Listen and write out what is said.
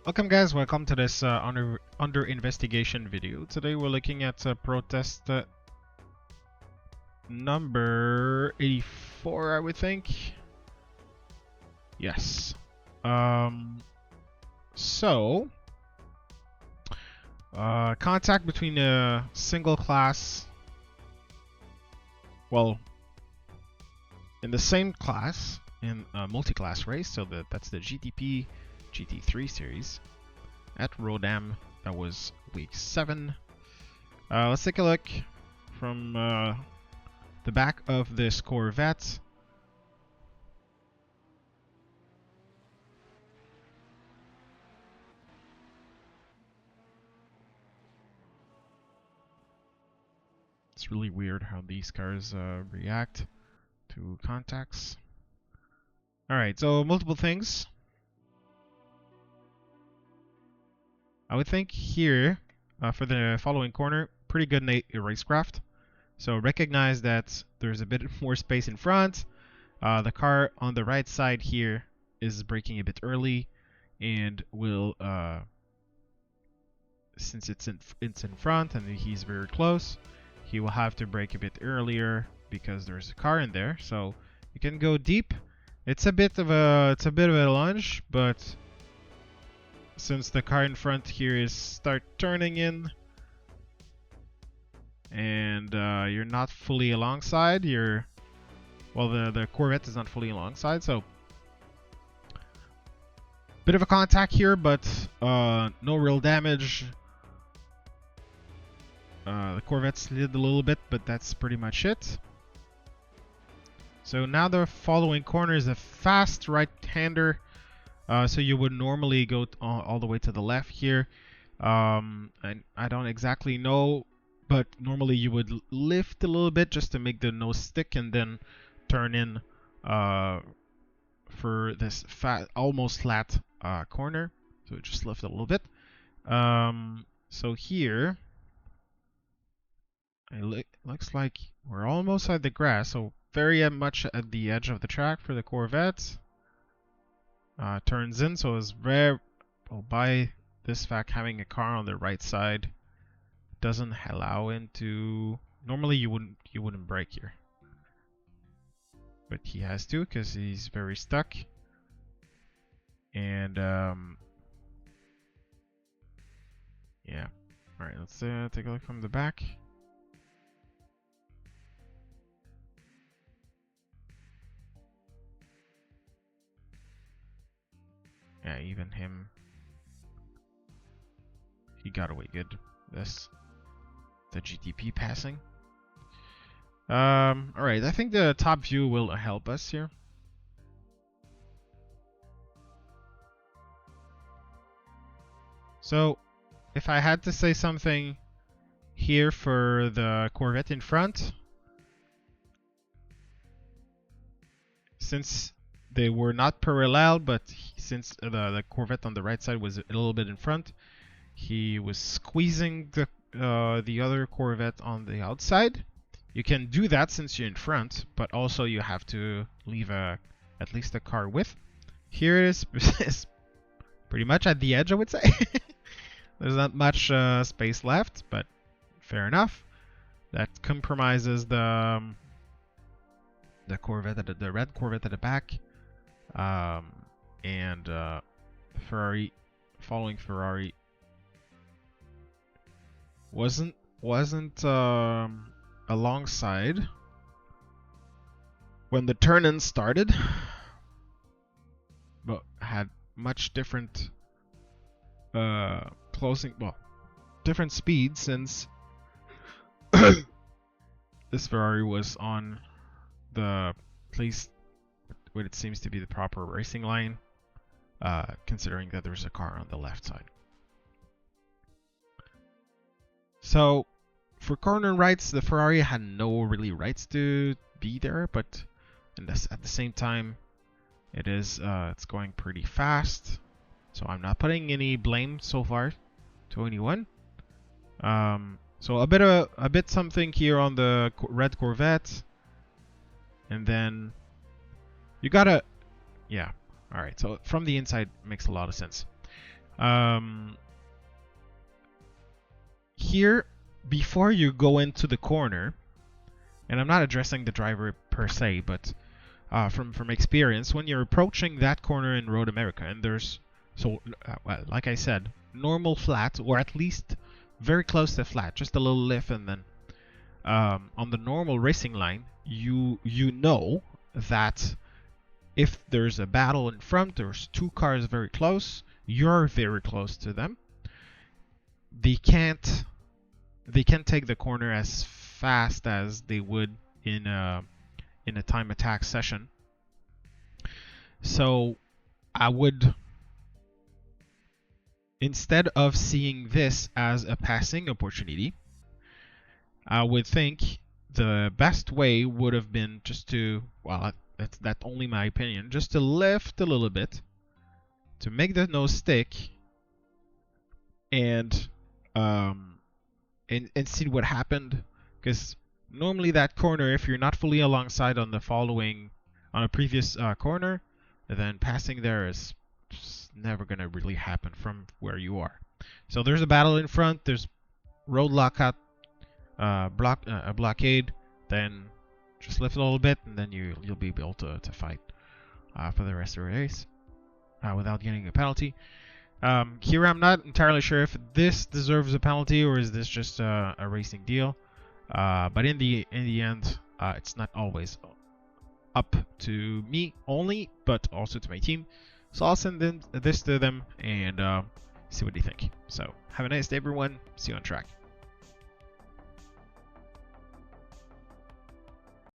Welcome guys, welcome to this under investigation video. Today we're looking at protest number 84, I would think. Yes. So contact between a single class, well, in the same class, in a multi-class race, so that's the GTP GT3 series at Rodam. That was week 7. Let's take a look from the back of this Corvette. It's really weird how these cars react to contacts. Alright, so multiple things. I would think here, for the following corner, pretty good racecraft. So recognize that there's a bit more space in front. The car on the right side here is braking a bit early and will, since it's in front and he's very close, he will have to brake a bit earlier because there's a car in there. So you can go deep. It's a bit of a lunge, but since the car in front here is start turning in and you're not fully alongside, the Corvette is not fully alongside, so bit of a contact here, but no real damage. The Corvette slid a little bit, but that's pretty much it. So now the following corner is a fast right-hander. So you would normally go all the way to the left here. And I don't exactly know, but normally you would lift a little bit just to make the nose stick and then turn in for this almost flat corner. So just lift a little bit. So here, it looks like we're almost at the grass, so very much at the edge of the track for the Corvette. Turns in, so it's very, well, by this fact, having a car on the right side doesn't allow him to. Normally you wouldn't brake here, but he has to because he's very stuck. And yeah. All right, let's take a look from the back. Yeah, even him, he got away good. The GTP passing. Alright, I think the top view will help us here. So, if I had to say something here for the Corvette in front, since they were not parallel, but since the Corvette on the right side was a little bit in front, he was squeezing the other Corvette on the outside. You can do that since you're in front, but also you have to leave at least a car width. Here it is, it's pretty much at the edge, I would say. There's not much space left, but fair enough. That compromises the Corvette, the red Corvette at the back. And Ferrari, following Ferrari, wasn't alongside when the turn-in started, but had much different different speeds since this Ferrari was on the place what it seems to be the proper racing line, considering that there's a car on the left side. So for corner rights, the Ferrari had no really rights to be there, but at the same time, it's going pretty fast. So I'm not putting any blame so far to anyone. So a bit something here on the red Corvette, and then you gotta, yeah. All right. So from the inside makes a lot of sense. Here, before you go into the corner, and I'm not addressing the driver per se, but from experience, when you're approaching that corner in Road America, and there's well, like I said, normal flat, or at least very close to flat, just a little lift, and then on the normal racing line, you know that if there's a battle in front, there's two cars very close, you're very close to them. They can't take the corner as fast as they would in a time attack session. So I would, instead of seeing this as a passing opportunity, I would think the best way would have been just to, well, that's only my opinion, just to lift a little bit, to make the nose stick, and see what happened. Because normally that corner, if you're not fully alongside on a previous corner, then passing there is never gonna really happen from where you are. So there's a battle in front, there's road lockout, a blockade, then just lift a little bit, and then you'll be able to fight for the rest of the race without getting a penalty. Here I'm not entirely sure if this deserves a penalty or is this just a racing deal. But in the end, it's not always up to me only, but also to my team. So I'll send this to them and see what they think. So have a nice day, everyone. See you on track.